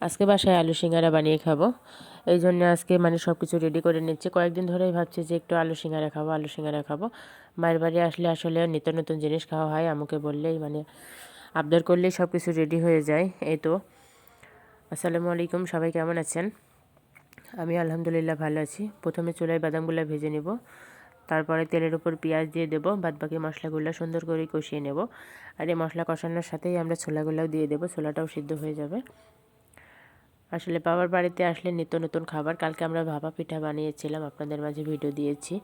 আজকে বাসায় আলু সিঙ্গারা বানিয়ে খাবো। এই জন্য আজকে মানে সব কিছু রেডি করে নিচ্ছি। কয়েকদিন ধরেই ভাবছি যে একটু আলু সিঙ্গারা খাবো, আলু সিঙ্গারা খাবো। মায়ের বাড়ি আসলে আসলে নিত্য নতুন জিনিস খাওয়া হয়। আম্মুকে বললেই মানে আবদার করলেই সব কিছু রেডি হয়ে যায়। এই তো। আসসালামু আলাইকুম, সবাই কেমন আছেন? আমি আলহামদুলিল্লাহ ভালো আছি। প্রথমে চুলায় বাদামগুলো ভেজে নেব, তারপরে তেলের উপর পেঁয়াজ দিয়ে দেবো, বাদবাকি মশলাগুলো সুন্দর করে কষিয়ে নেব। আর এই মশলা কষানোর সাথেই আমরা ছোলাগুলোও দিয়ে দেবো, ছোলাটাও সিদ্ধ হয়ে যাবে। আসলে বাবার বাড়িতে আসলে নিত্য নতুন খাবার। কালকে আমরা ভাপা পিঠা বানিয়েছিলাম, আপনাদের মাঝে ভিডিও দিয়েছি।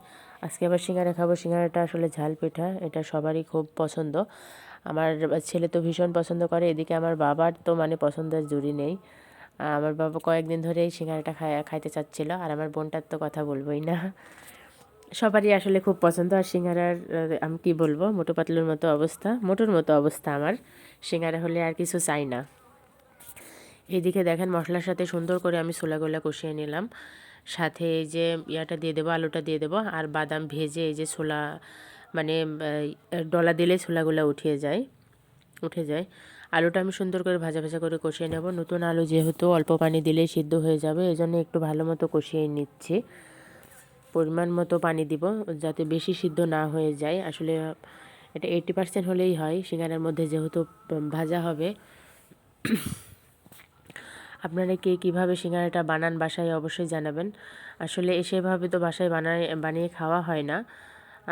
আজকে আবার সিঙ্গারা খাবো। সিঙ্গারাটা আসলে ঝাল পিঠা, এটা সবারই খুব পছন্দ। আমার ছেলে তো ভীষণ পছন্দ করে, এদিকে আমার বাবার তো মানে পছন্দের জুড়ি নেই। আমার বাবা কয়েকদিন ধরে এই সিঙ্গারাটা খাইতে চাচ্ছিল, আর আমার বোনটার তো কথা বলবোই না। সবারই আসলে খুব পছন্দ। আর সিঙ্গারার আমি কি বলবো, মোটু পাতলুর মতো অবস্থা, মোটুর মতো অবস্থা আমার। সিঙ্গারা হলে আর কিছু চাই না। এদিকে দেখেন মশলার সাথে সুন্দর করে আমি ছোলাগুলা কষিয়ে নিলাম। সাথে এই যে ইয়াটা দিয়ে দেবো, আলুটা দিয়ে দেবো, আর বাদাম ভেজে এই যে ছোলা মানে ডলা দিলে ছোলাগুলা উঠে যায়। আলুটা আমি সুন্দর করে ভাজা ভাজা করে কষিয়ে নেব। নতুন আলু যেহেতু অল্প পানি দিলেই সিদ্ধ হয়ে যাবে, এই জন্য একটু ভালো মতো কষিয়ে নিচ্ছি। পরিমাণ মতো পানি দিব, যাতে বেশি সিদ্ধ না হয়ে যায়। আসলে এটা 80% হলেই হয়, সিঙ্গারার মধ্যে যেহেতু ভাজা হবে। আপনারা কে কীভাবে সিঙ্গারাটা বানান বাসায় অবশ্যই জানাবেন। আসলে সেভাবে তো বাসায় বানিয়ে খাওয়া হয় না।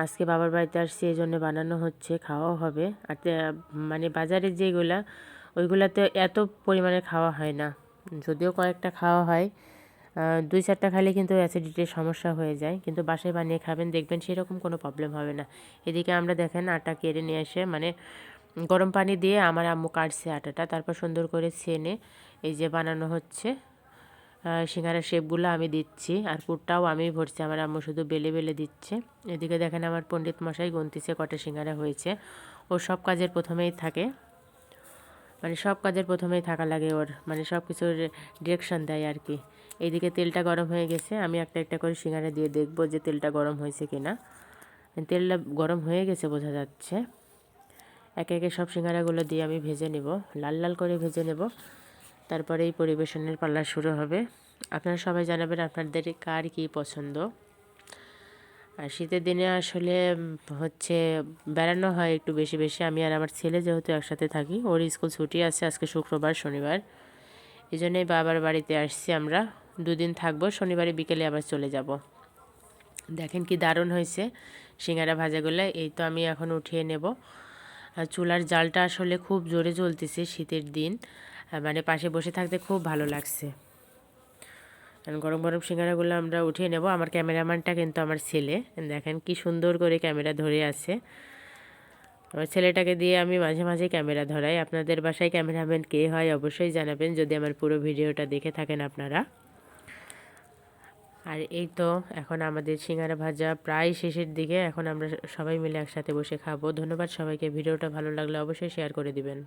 আজকে বাবার বাড়িতে আসছি, এই জন্য বানানো হচ্ছে, খাওয়াও হবে। আর মানে বাজারের যেগুলা, ওইগুলাতে এত পরিমাণে খাওয়া হয় না। যদিও কয়েকটা খাওয়া হয়, 2-4টা খাইলে কিন্তু অ্যাসিডিটির সমস্যা হয়ে যায়। কিন্তু বাসায় বানিয়ে খাবেন, দেখবেন সেরকম কোনো প্রবলেম হবে না। এদিকে আমরা দেখেন আটা কেড়ে নিয়ে এসে মানে গরম পানি দিয়ে আমার আম্মু কাটছে আটাটা, তারপর সুন্দর করে ছেনে এই যে বানানো হচ্ছে। সিঙ্গারার শেপগুলো আমি দিচ্ছি, আর পুরটাও আমি ভরছি, আমার আম্মু শুধু বেলে বেলে দিচ্ছে। এদিকে দেখেন আমার পণ্ডিত মশাই গুনতিছে কটা সিঙ্গারা হয়েছে। ও সব কাজের প্রথমেই থাকে, মানে সব কাজের প্রথমেই থাকা লাগে ওর, মানে সব কিছুর ডিরেকশন দেয় আর কি। এইদিকে তেলটা গরম হয়ে গেছে, আমি একটা একটা করে সিঙ্গারা দিয়ে দেখবো যে তেলটা গরম হয়েছে কিনা। তেলটা গরম হয়ে গেছে বোঝা যাচ্ছে। একে একে সব সিঙ্গারাগুলো দিয়ে আমি ভেজে নেব, লাল লাল করে ভেজে নেব। তারপরে এই পরিবেশনের পালা শুরু হবে। আপনারা সবাই জানাবেন আপনাদের কার কী পছন্দ। আর শীতের দিনে আসলে হচ্ছে বেড়ানো হয় একটু বেশি বেশি। আমি আর আমার ছেলে যেহেতু একসাথে থাকি, ওর স্কুল ছুটি আছে আজকে শুক্রবার শনিবার, এই জন্যই বাবার বাড়িতে আসছি আমরা। 2 দিন থাকবো, শনিবারে বিকেলে আবার চলে যাব। দেখেন কি দারুণ হয়েছে সিঙ্গারা ভাজাগুলো। এই তো আমি এখন উঠিয়ে নেব। আর চুলার জালটা আসলে খুব জোরে জ্বলতেছে শীতের দিন, মানে পাশে বসে থাকতে খুব ভালো লাগছে। গরম গরম সিঙ্গারাগুলো আমরা উঠিয়ে নেব। আমার ক্যামেরাম্যানটা কিন্তু আমার ছেলে, দেখেন কি সুন্দর করে ক্যামেরা ধরে আছে। আমার ছেলেটাকে দিয়ে আমি মাঝে মাঝে ক্যামেরা ধরাই। আপনাদের বাসায় ক্যামেরাম্যান কে হয় অবশ্যই জানাবেন, যদি আমার পুরো ভিডিওটা দেখে থাকেন আপনারা। আর এই তো এখন আমাদের সিঙ্গারা ভাজা প্রায় শেষের দিকে, এখন আমরা সবাই মিলে একসাথে বসে খাবো। ধন্যবাদ সবাইকে। ভিডিওটা ভালো লাগলে অবশ্যই শেয়ার করে দিবেন।